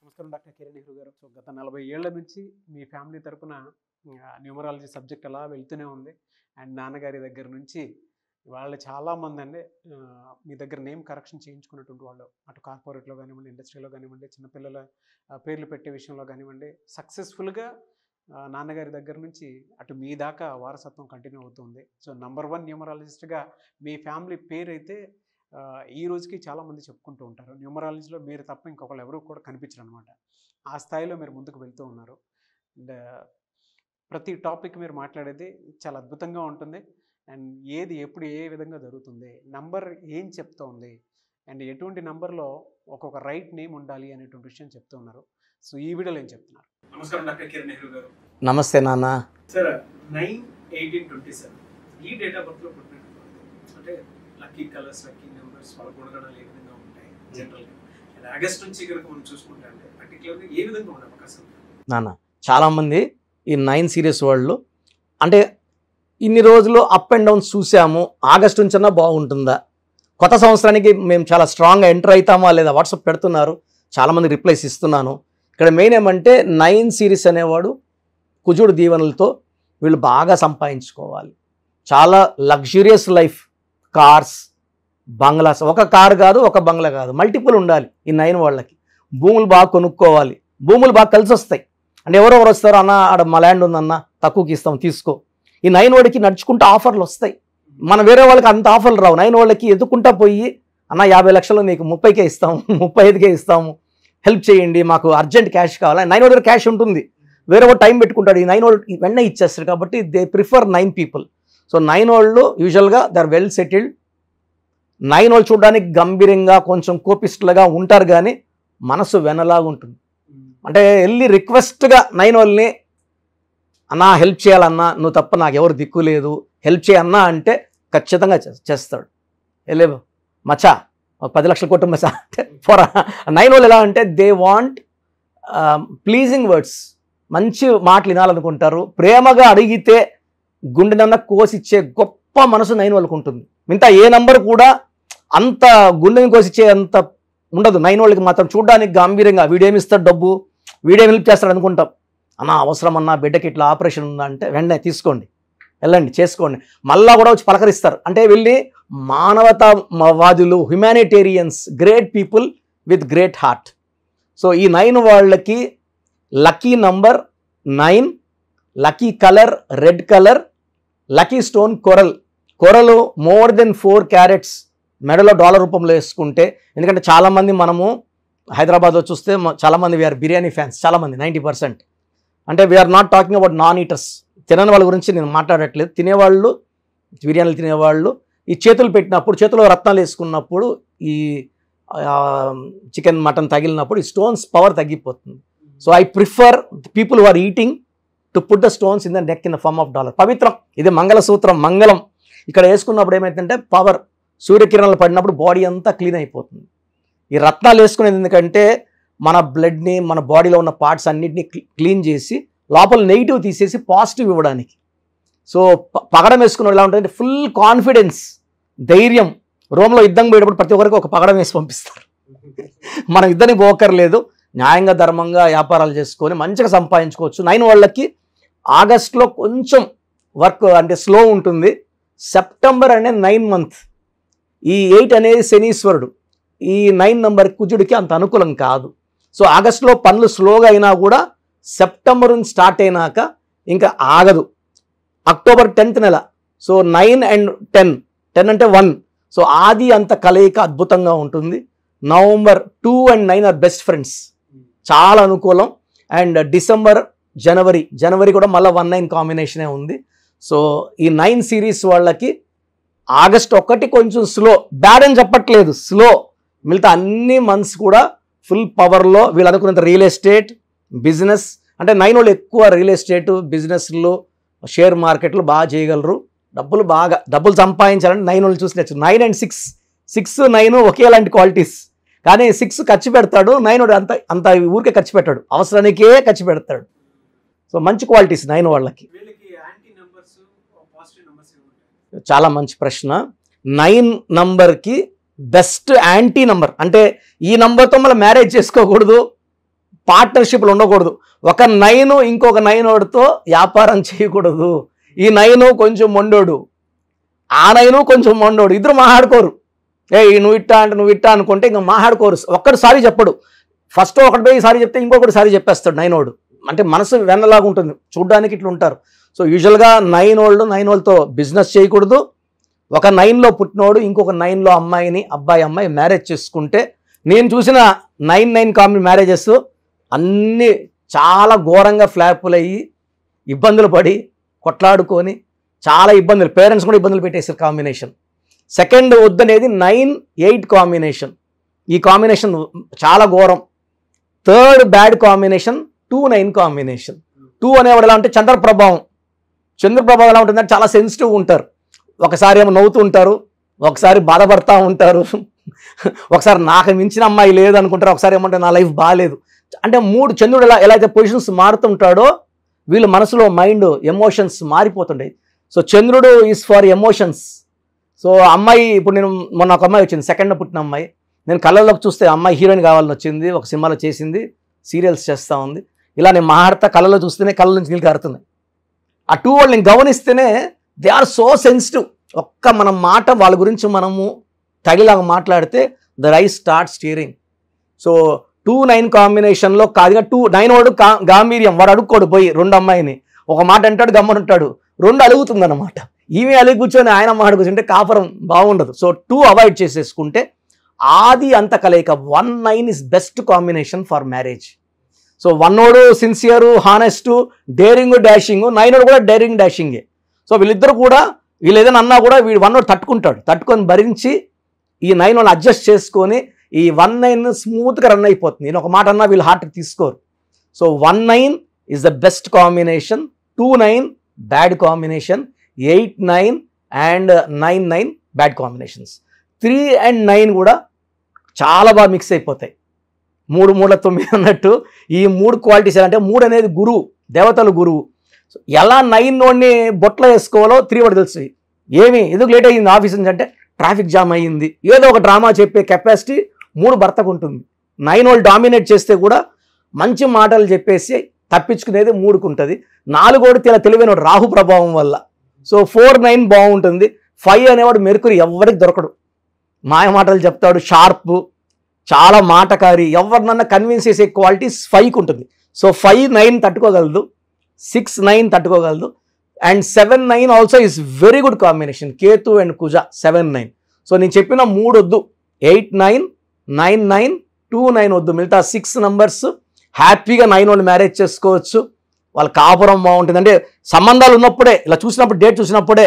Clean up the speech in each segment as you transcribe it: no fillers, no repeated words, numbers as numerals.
నమస్కారం డాక్టర్ కిరణ్ నెహ్రూ గారు. సో గత 40 ఏళ్ల నుంచి మీ ఫ్యామిలీ తరపున న్యూమరాలజీ సబ్జెక్ట్ అలా వెళ్తూనే ఉంది. అండ్ నాన్నగారి దగ్గర నుంచి వాళ్ళు చాలామంది అండి మీ దగ్గర నేమ్ కరెక్షన్ చేయించుకున్నటువంటి వాళ్ళు, అటు కార్పొరేట్లో కానివ్వండి, ఇండస్ట్రీలో కానివ్వండి, చిన్నపిల్లల పేర్లు పెట్టే విషయంలో కానివ్వండి, సక్సెస్ఫుల్గా నాన్నగారి దగ్గర నుంచి అటు మీ దాకా వారసత్వం కంటిన్యూ అవుతుంది. సో నంబర్ 1 న్యూమరాలజిస్ట్గా మీ ఫ్యామిలీ పేరు అయితే ఈ రోజుకి చాలామంది చెప్పుకుంటూ ఉంటారు. న్యూమరాలజీలో మీరు తప్ప ఇంకొకళ్ళు ఎవరు కూడా కనిపించరు అనమాట. ఆ స్థాయిలో మీరు ముందుకు వెళ్తూ ఉన్నారు. అండ్ ప్రతి టాపిక్ మీరు మాట్లాడేది చాలా అద్భుతంగా ఉంటుంది. అండ్ ఏది ఎప్పుడు ఏ విధంగా జరుగుతుంది, నంబర్ ఏం చెప్తోంది, అండ్ ఎటువంటి నంబర్లో ఒక్కొక్క రైట్ నేమ్ ఉండాలి అనేటువంటి విషయం చెప్తూ ఉన్నారు. సో ఈ వీడియోలో ఏం చెప్తున్నారు? నమస్కారం డాక్టర్ కిరణ్ నెహ్రూ గారు. నమస్తే నాన్న. సార్ 9/18/27 ఈ డేట్ ఆఫ్ బర్త్లో పుట్టినట్టు అంటే లక్కీ కలర్స్, లక్కీ నెంబర్స్, వాళ్ళ గుణగణాలు ఏ విధంగా ఉంటాయి జనరల్గా? అండ్ ఆగస్ట్ నుంచి కనుక మనం చూసుకుంటే అంటే పర్టికులర్గా ఏ విధంగా ఉండే అవకాశం? నాన్న, చాలామంది ఈ 9 సీరియస్ వాళ్ళు అంటే ఇన్ని రోజులు అప్ అండ్ డౌన్స్ చూసాము, ఆగస్ట్ నుంచన్నా బాగుంటుందా, కొత్త సంవత్సరానికి మేము చాలా స్ట్రాంగ్గా ఎంటర్ అవుతామా లేదా వాట్సాప్ పెడుతున్నారు, చాలామంది రిప్లైస్ ఇస్తున్నాను. ఇక్కడ మెయిన్ ఏమంటే 9 సిరీస్ అనేవాడు కుజుడు దీవెనలతో వీళ్ళు బాగా సంపాదించుకోవాలి. చాలా లగ్జూరియస్ లైఫ్, కార్స్, బంగ్లాస్, ఒక కారు కాదు, ఒక బంగ్లా కాదు, మల్టిపుల్ ఉండాలి ఈ 9 వాళ్ళకి. భూములు బాగా కొనుక్కోవాలి, భూములు బాగా కలిసి వస్తాయి. అంటే ఎవరెవరు వస్తారు, అన్న ఆడ మా ల్యాండ్ ఉందన్న తక్కువకి ఇస్తాం తీసుకో. ఈ 9 వాడికి నడుచుకుంటూ ఆఫర్లు వస్తాయి. మన వేరే వాళ్ళకి అంత ఆఫర్లు రావు. 9 వాళ్ళకి ఎదుకుంటా పోయి అన్న 50 లక్షలు నీకు 30కే ఇస్తాము, 35కే ఇస్తాము, హెల్ప్ చేయండి, మాకు అర్జెంట్ క్యాష్ కావాలి. 9 వాడి దగ్గర క్యాష్ ఉంటుంది, వేరే వాడు టైం పెట్టుకుంటాడు. ఈ 9 వాళ్ళు వెంటనే ఇచ్చేస్తారు. కాబట్టి దే ప్రిఫర్ 9 పీపుల్. సో 9 వాళ్ళు యూజువల్గా దే ఆర్ వెల్ సెటిల్డ్. 9 వాళ్ళు చూడడానికి గంభీరంగా కొంచెం కోపిస్టులుగా ఉంటారు, కానీ మనసు వెనలాగా ఉంటుంది. అంటే వెళ్ళి రిక్వెస్ట్గా 9 వాళ్ళని అన్నా హెల్ప్ చేయాలన్నా, నువ్వు తప్ప నాకు ఎవరు దిక్కు లేదు, హెల్ప్ చేయన్నా అంటే ఖచ్చితంగా చేస్తాడు. వెళ్ళేవు మచ్చా 10 లక్షలు కొట్టు మచ్చా అంటే ఫర్ 9 వాళ్ళు ఎలా అంటే దే వాంట్ ప్లీజింగ్ వర్డ్స్, మంచి మాటలు వినాలనుకుంటారు. ప్రేమగా అడిగితే గుండెనన్నా కోసిచ్చే గొప్ప మనసు 9 వాళ్ళకు ఉంటుంది. మిగతా ఏ నంబర్ కూడా అంత గుండెని కోసిచ్చే అంత ఉండదు. 9 వాళ్ళకి మాత్రం చూడడానికి గంభీరంగా వీడేమిస్తాడు డబ్బు, వీడేమి హెల్ప్ చేస్తాడు అనుకుంటాం. అన్న అవసరం అన్నా, బిడ్డకి ఇట్లా ఆపరేషన్ ఉందా అంటే వెంటనే తీసుకోండి, వెళ్ళండి చేసుకోండి, మళ్ళా కూడా వచ్చి పలకరిస్తారు. అంటే వెళ్ళి మానవతావాదులు, humanitarians, great people with great heart. So ఈ 9 వాళ్ళకి lucky number 9, lucky colour red colour, lucky stone కొరలు మోర్ దెన్ 4 క్యారెట్స్ మెడలో డాలర్ రూపంలో వేసుకుంటే. ఎందుకంటే చాలామంది మనము హైదరాబాద్లో చూస్తే చాలామంది వీఆర్ బిర్యానీ ఫ్యాన్స్, చాలామంది 90%. అంటే we are not talking about non eaters, తినని వాళ్ళ గురించి నేను మాట్లాడట్లేదు. తినేవాళ్ళు, బిర్యానీలు తినేవాళ్ళు ఈ చేతులు పెట్టినప్పుడు, చేతిలో రత్నాలు వేసుకున్నప్పుడు, ఈ చికెన్ మటన్ తగిలినప్పుడు ఈ స్టోన్స్ పవర్ తగ్గిపోతుంది. So I prefer people who are eating to put the stones in the neck in the form of dollar. పవిత్రం, ఇది మంగళసూత్రం, మంగళం. ఇక్కడ వేసుకున్నప్పుడు ఏమైతుందంటే పవర్, సూర్యకిరణాలు పడినప్పుడు బాడీ అంతా క్లీన్ అయిపోతుంది. ఈ రత్నాలు వేసుకునేది ఎందుకంటే మన బ్లడ్ని, మన బాడీలో ఉన్న పార్ట్స్ అన్నింటినీ క్లీన్ చేసి లోపల నెగిటివ్ తీసేసి పాజిటివ్ ఇవ్వడానికి. సో పగడం వేసుకున్న ఎలా ఉంటుందంటే ఫుల్ కాన్ఫిడెన్స్, ధైర్యం. రోమ్లో యుద్ధం పోయేటప్పుడు ప్రతి ఒక్కరికి ఒక పగడం వేసి పంపిస్తారు. మనం యుద్ధానికి పోకర్లేదు, న్యాయంగా ధర్మంగా వ్యాపారాలు చేసుకొని మంచిగా సంపాదించుకోవచ్చు. 9 వాళ్ళకి ఆగస్టులో కొంచెం వర్క్ అంటే స్లో ఉంటుంది. సెప్టెంబర్ అనే 9 మంత్, ఈ 8 అనేది శనీశ్వరుడు, ఈ 9 నంబర్ కుజుడికి అంత అనుకూలం కాదు. సో ఆగస్టులో పనులు స్లోగా అయినా కూడా సెప్టెంబర్ నుంచి స్టార్ట్ అయినాక ఇంకా ఆగదు. అక్టోబర్ 10th నెల. సో 9 and 10 అంటే 1. సో ఆది అంత కలయిక అద్భుతంగా ఉంటుంది. November 2 and 9 are best friends, చాలా అనుకూలం. అండ్ డిసెంబర్, జనవరి కూడా మళ్ళీ 1-9 కాంబినేషనే ఉంది. సో ఈ 9 సిరీస్ వాళ్ళకి ఆగస్ట్ ఒకటి కొంచెం స్లో, బ్యాడ్ అని చెప్పట్లేదు, స్లో. మిగతా అన్ని మంత్స్ కూడా ఫుల్ పవర్లో వీళ్ళు అనుకున్నంత రియల్ ఎస్టేట్, బిజినెస్. అంటే 9 వాళ్ళు ఎక్కువ రియల్ ఎస్టేట్, బిజినెస్లు, షేర్ మార్కెట్లు బాగా చేయగలరు. డబ్బులు సంపాదించాలంటే 9 వాళ్ళు చూసి నేర్చు. 9 and 6 9 ఒకేలాంటి క్వాలిటీస్, కానీ 6 ఖర్చు పెడతాడు, 9 వాడు అంత ఊరికే ఖర్చు పెట్టాడు, అవసరానికే ఖర్చు పెడతాడు. సో మంచి క్వాలిటీస్ 9 వాళ్ళకి. చాలా మంచి ప్రశ్న. 9 నంబర్కి బెస్ట్ యాంటీ నంబర్ అంటే ఈ నంబర్తో మళ్ళీ మ్యారేజ్ చేసుకోకూడదు, పార్ట్నర్షిప్లు ఉండకూడదు. ఒక 9 ఇంకొక 9 వాడితో వ్యాపారం చేయకూడదు. ఈ 9 కొంచెం మొండోడు, ఆ 9 కొంచెం మొండోడు, ఇద్దరు మాట్లాడుకోరు. నువ్వు ఇట్టా అంటే నువ్వు ఇట్టా అనుకుంటే ఇంకా మాట్లాడుకోరు. ఒక్కడు సారీ చెప్పడు. ఫస్ట్ ఒకటి పోయి సారీ చెప్తే ఇంకొకటి సారీ చెప్పేస్తాడు 9 వాడు. అంటే మనసు వెన్నలాగా ఉంటుంది, చూడ్డానికి ఇట్లా ఉంటారు. సో యూజువల్గా 9 వాళ్ళతో బిజినెస్ చేయకూడదు. ఒక 9లో పుట్టినోడు ఇంకొక 9లో అబ్బాయి మ్యారేజ్ చేసుకుంటే, నేను చూసిన 9 కాంబి మ్యారేజెస్ అన్నీ చాలా ఘోరంగా ఫ్లాపులు అయ్యి ఇబ్బందులు పడి కొట్లాడుకొని చాలా ఇబ్బందులు, పేరెంట్స్ కూడా ఇబ్బందులు పెట్టేసారు కాంబినేషన్. సెకండ్ వద్దనేది 9-8 కాంబినేషన్. ఈ కాంబినేషన్ చాలా ఘోరం. Third bad combination 2-9 combination. 2 అనేవాడు ఎలా అంటే చంద్రప్రభావం ఎలా ఉంటుందంటే చాలా సెన్సిటివ్ ఉంటారు. ఒకసారి ఏమో నవ్వుతూ ఉంటారు, ఒకసారి బాధపడతా ఉంటారు, ఒకసారి నాకు మించిన అమ్మాయి లేదు అనుకుంటారు, ఒకసారి ఏమంటే నా లైఫ్ బాగాలేదు. అంటే చంద్రుడు ఎలా అయితే పొజిషన్స్ మారుతుంటాడో వీళ్ళ మనసులో మైండ్ ఎమోషన్స్ మారిపోతుంటాయి. సో చంద్రుడు ఈజ్ ఫర్ ఎమోషన్స్. సో అమ్మాయి ఇప్పుడు నేను మొన్న ఒక అమ్మాయి వచ్చింది, సెకండ్ పుట్టిన అమ్మాయి. నేను కళ్ళలోకి చూస్తే అమ్మాయి హీరోయిన్ కావాలని వచ్చింది, ఒక సినిమాలో చేసింది, సీరియల్స్ చేస్తూ ఉంది. ఇలా నేను మాట్లాడతా కళ్ళలో చూస్తేనే కళ్ళ నుంచి నీళ్ళు కారుతున్నాయి. ఆ 2 వాళ్ళు నేను గమనిస్తేనే దే ఆర్ సో సెన్సిటివ్. ఒక్క మనం మాట వాళ్ళ గురించి మనము తగిలాగా మాట్లాడితే the rice start steering. So 2-9 కాంబినేషన్లో కాదుగా 9 వాడు గాంభీర్యం, వాడు అడుక్కోడు పోయి 2 అమ్మాయిని ఒక మాట అంటాడు, గమ్మనుంటాడు, 2 అలుగుతుంది అనమాట. ఈమె అలిగి కూర్చొని ఆయన మాట కూర్చుంటే కాపురం బాగుండదు. సో 2 అవాయిడ్ చేసేసుకుంటే ఆది అంత కలయిక 1-9 is best combination for marriage. So 1 వాడు సిన్సియరు, హానెస్ట్, డేరింగ్, డాషింగ్, 9 వాడు కూడా డేరింగ్, డాషింగే. సో వీళ్ళిద్దరు కూడా వీళ్ళు ఏదైనా అన్నా కూడా 1 వాడు తట్టుకొని భరించి ఈ 9 వాళ్ళని అడ్జస్ట్ చేసుకొని ఈ 1-9 స్మూత్గా రన్ అయిపోతుంది. నేను ఒక మాట అన్నా వీళ్ళు హార్ట్కి తీసుకోరు. So 1-9 is the best combination, 2-9 bad combination, 8-9 and 9-9 bad combinations. 3 and 9 కూడా చాలా బాగా మిక్స్ అయిపోతాయి. 3-3-9 అన్నట్టు ఈ 3 క్వాలిటీస్ అంటే 3 అనేది గురువు, దేవతలు గురువు. ఎలా 9 వాడిని బొట్లో వేసుకోవాలో 3 వాడు తెలుసు. ఎందుకు లేట్ అయ్యింది ఆఫీస్ నుంచి అంటే ట్రాఫిక్ జామ్ అయ్యింది, ఏదో ఒక డ్రామా చెప్పే కెపాసిటీ 3 భర్తకు ఉంటుంది. 9 వాళ్ళు డామినేట్ చేస్తే కూడా మంచి మాటలు చెప్పేసి తప్పించుకునేది 3కు ఉంటుంది. 4 వాడు తెలివైన రాహు ప్రభావం వల్ల. సో 4-9 బాగుంటుంది. 5 అనేవాడు మెర్కురీ, ఎవరికి దొరకడు, మాయ మాటలు చెప్తాడు, షార్ప్, చాలా మాటకారి, ఎవరినన్నా కన్విన్స్ చేసే క్వాలిటీస్ 5కి ఉంటుంది. సో 5-9 తట్టుకోగలదు, 6-9 తట్టుకోగలదు. And 7-9 also is very good combination, Ketu and Kuja 7-9. So నేను చెప్పిన 3 వద్దు, 8-9, 9-9, 2-9 వద్దు. మిగతా 6 నంబర్స్ హ్యాపీగా 9 వాళ్ళు మ్యారేజ్ చేసుకోవచ్చు. వాళ్ళ కాపురం బాగుంటుంది. అంటే సంబంధాలు ఉన్నప్పుడే, ఇలా చూసినప్పుడు, డేట్ చూసినప్పుడే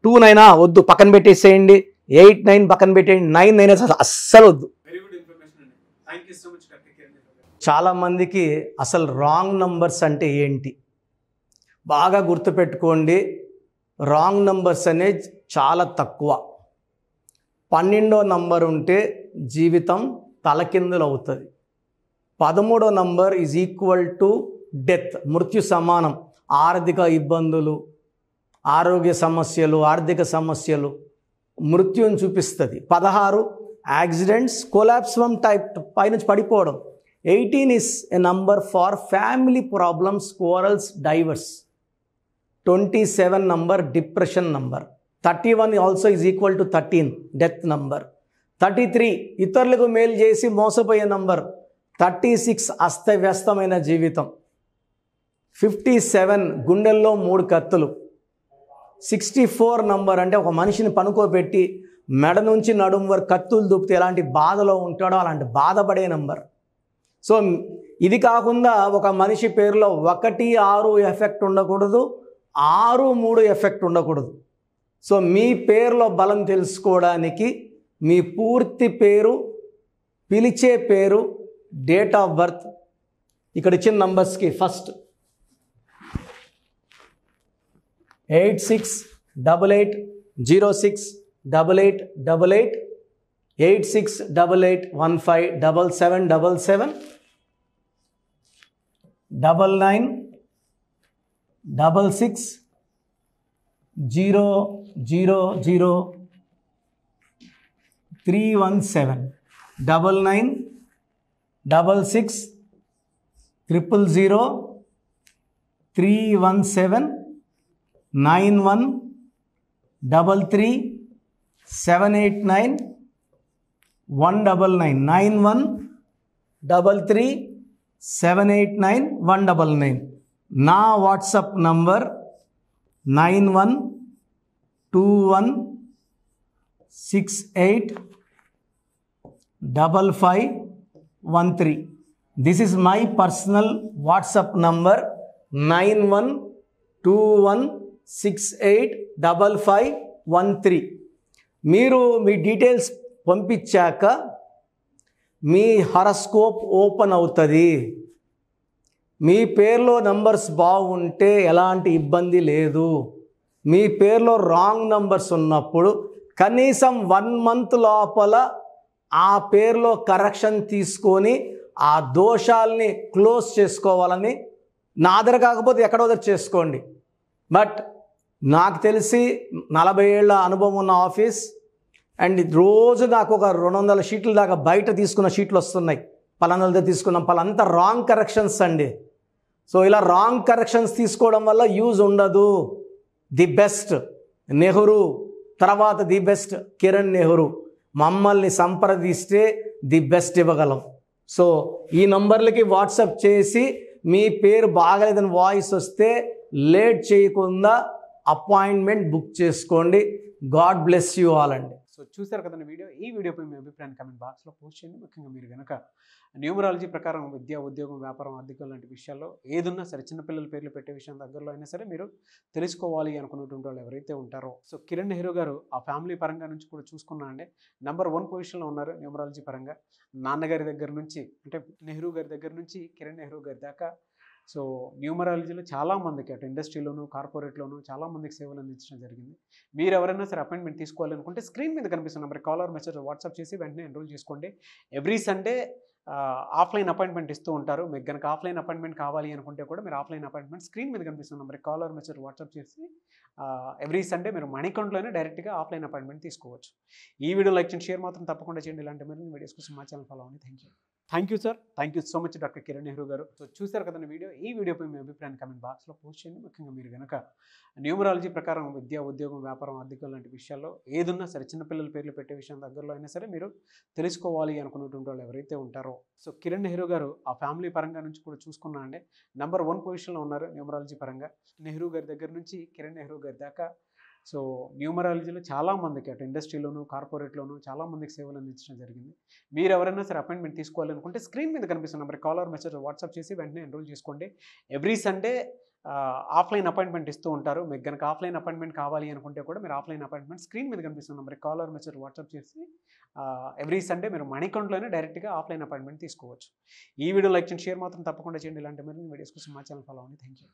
2-9 వద్దు, పక్కన పెట్టేసేయండి. 8-9 పక్కన పెట్టేయండి. 9-9 అస్సలు వద్దు. చాలా మందికి అసలు రాంగ్ నంబర్స్ అంటే ఏంటి బాగా గుర్తుపెట్టుకోండి. రాంగ్ నంబర్స్ అనేది చాలా తక్కువ. 12వ నంబర్ ఉంటే జీవితం తలకిందులు అవుతుంది. 13వ number is equal to death, మృత్యు సమానం. ఆర్థిక ఇబ్బందులు, ఆరోగ్య సమస్యలు, ఆర్థిక సమస్యలు, మృత్యుని చూపిస్తుంది. 16 యాక్సిడెంట్స్, కొలాప్స్ ఫ్రమ్ టైప్ పైనుంచి పడిపోవడం. 18 is a number for family problems, quarrels, divorce. 27 number depression number. 31 also is equal to 13 death number. 33 ఇతరులకు మేలు చేసి మోసపోయే నంబర్. 36 అస్తవ్యస్తమైన జీవితం. 57 గుండెల్లో 3 కత్తులు. 64 నంబర్ అంటే ఒక మనిషిని పనుకోబెట్టి మెడ నుంచి నడుము వరకు కత్తులు దూపితే ఎలాంటి బాధలో ఉంటాడో అలాంటి బాధపడే నంబర్. సో ఇది కాకుండా ఒక మనిషి పేరులో 1-6 ఎఫెక్ట్ ఉండకూడదు, 6-3 ఎఫెక్ట్ ఉండకూడదు. సో మీ పేరులో బలం తెలుసుకోవడానికి మీ పూర్తి పేరు, పిలిచే పేరు, డేట్ ఆఫ్ బర్త్, ఇక్కడ ఇచ్చిన నంబర్స్కి ఫస్ట్ 8688068888, 8688157777, 9966000317, 9966000317. 000 317 91 33 789 199 91 33 789 199. నా WhatsApp number 9121685513. This is my personal WhatsApp number 9121685513. మీరు మీ డీటెయిల్స్ పంపించాక మీ హారోస్కోప్ ఓపెన్ అవుతుంది. మీ పేరులో నంబర్స్ బాగుంటే ఎలాంటి ఇబ్బంది లేదు. మీ పేరులో రాంగ్ నంబర్స్ ఉన్నప్పుడు కనీసం 1 month లోపల ఆ పేరులో కరెక్షన్ తీసుకొని ఆ దోషాలని క్లోజ్ చేసుకోవాలని, నా దగ్గర కాకపోతే ఎక్కడో దగ్గర చేసుకోండి. బట్ నాకు తెలిసి 40 ఏళ్ళ అనుభవం ఉన్న ఆఫీస్ అండ్ రోజు నాకు ఒక 200 షీట్ల దాకా బయట తీసుకున్న షీట్లు వస్తున్నాయి. పలానాల దగ్గర తీసుకున్నాం, పలానంతా రాంగ్ కరెక్షన్స్ అండి. సో ఇలా రాంగ్ కరెక్షన్స్ తీసుకోవడం వల్ల యూజ్ ఉండదు. ది బెస్ట్ నెహ్రూ, తర్వాత ది బెస్ట్ కిరణ్ నెహ్రూ, మమ్మల్ని సంప్రదిస్తే ది బెస్ట్ ఇవ్వగలం. సో ఈ నంబర్లకి వాట్సాప్ చేసి మీ పేరు బాగలేదని వాయిస్ వస్తే లేట్ చేయకుండా అపాయింట్మెంట్ బుక్ చేసుకోండి. గాడ్ బ్లెస్ యూ ఆల్ అండి. సో చూసారు కదండి వీడియో. ఈ వీడియోపై మీ అభిప్రాయాన్ని కామెంట్ బాక్స్లో పోస్ట్ చేయండి. ముఖ్యంగా మీరు కనుక న్యూమరాలజీ ప్రకారం విద్య, ఉద్యోగం, వ్యాపారం, ఆర్థికం లాంటి విషయాల్లో ఏదున్నా సరే, చిన్నపిల్లల పేర్లు పెట్టే విషయం దగ్గరలో అయినా సరే మీరు తెలుసుకోవాలి అనుకున్నటువంటి వాళ్ళు ఎవరైతే ఉంటారో, సో కిరణ్ నెహ్రూ గారు ఆ ఫ్యామిలీ పరంగా నుంచి కూడా చూసుకున్నా అండి నంబర్ 1 పొజిషన్లో ఉన్నారు న్యూమరాలజీ పరంగా. నాన్నగారి దగ్గర నుంచి, అంటే నెహ్రూ గారి దగ్గర నుంచి కిరణ్ నెహ్రూ గారి దాకా సో న్యూమరాలజీలో చాలామందికి అటు ఇండస్ట్రీలోను, కార్పొరేట్లోను చాలామందికి సేవలు అందించడం జరిగింది. మీరు ఎవరైనా సరే అపాయింట్మెంట్ తీసుకోవాలనుకుంటే స్క్రీన్ మీద కనిపిస్తున్న నెంబర్ కాలర్ మెసేజ్ వాట్సాప్ చేసి వెంటనే ఎన్రోల్ చేసుకోండి. ఎవ్రీ సండే ఆఫ్లైన్ అపాయింట్మెంట్ ఇస్తూ ఉంటారు. మీకు కనుక ఆఫ్లైన్ అపాయింట్మెంట్ కావాలి అనుకుంటే కూడా మీరు ఆఫ్లైన్ అపాయింట్మెంట్ స్క్రీన్ మీద కనిపిస్తున్న నెంబర్ కాలర్ మెసేజ్ వాట్సాప్ చేసి ఎవ్రీ సండే మీరు మనీ అకౌంట్లోనే డైరెక్ట్గా ఆఫ్లైన్ అపాయింట్మెంట్ తీసుకోవచ్చు. ఈ వీడియో లైక్ చేయండి, షేర్ మాత్రం తప్పకుండా చేయండి. ఇలాంటి మరిన్ని వీడియోస్ కోసం మా ఛానల్ ఫాలో అవ్వండి. Thank you sir. Thank you so much doctor Kiran Nehru గారు. సో చూసారు కదండి వీడియో. ఈ వీడియోపై మీ అభిప్రాయాన్ని కామెంట్ బాక్స్లో పోస్ట్ చేయండి. ముఖ్యంగా మీరు కనుక న్యూమరాలజీ ప్రకారం విద్య, ఉద్యోగం, వ్యాపారం, ఆర్థికం లాంటి విషయాల్లో ఏదున్నా సరే, చిన్నపిల్లల పేర్లు పెట్టే విషయం దగ్గరలో అయినా సరే మీరు తెలుసుకోవాలి అనుకున్నటువంటి వాళ్ళు ఎవరైతే ఉంటారో, సో కిరణ్ నెహ్రూ గారు ఆ ఫ్యామిలీ పరంగా నుంచి కూడా చూసుకున్నా అండి నంబర్ 1 పొజిషన్లో ఉన్నారు న్యూమరాలజీ పరంగా. నెహ్రూ గారి దగ్గర నుంచి కిరణ్ నెహ్రూ గారి దాకా సో న్యూమరాలజీలో చాలామందికి అటు ఇండస్ట్రీలోను, కార్పొరేట్లోను చాలామందికి సేవలు అందించడం జరిగింది. మీరు ఎవరైనా సరే అపాయింట్మెంట్ తీసుకోవాలనుకుంటే స్క్రీన్ మీద కనిపిస్తున్న నెంబర్ కాలర్ మెసేజ్ వాట్సాప్ చేసి వెంటనే ఎన్రోల్ చేసుకోండి. ఎవ్రీ సండే ఆఫ్లైన్ అపాయింట్మెంట్ ఇస్తూ ఉంటారు. మీకు కనుక ఆఫ్లైన్ అపాయింట్మెంట్ కావాలి అనుకుంటే కూడా మీరు ఆఫ్లైన్ అపాయింట్మెంట్ స్క్రీన్ మీద కనిపిస్తున్న నెంబర్ కాలర్ మెసేజ్ వాట్సాప్ చేసి ఎవ్రీ సండే మీరు మనీ అకౌంట్లోనే డైరెక్ట్గా ఆఫ్లైన్ అపాయింట్మెంట్ తీసుకోవచ్చు. ఈ వీడియో లైక్ చేయండి, షేర్ మాత్రం తప్పకుండా చేయండి. ఇలాంటి మరిన్ని వీడియోస్ కోసం మా ఛానల్ ఫాలో అవ్వండి. Thank you.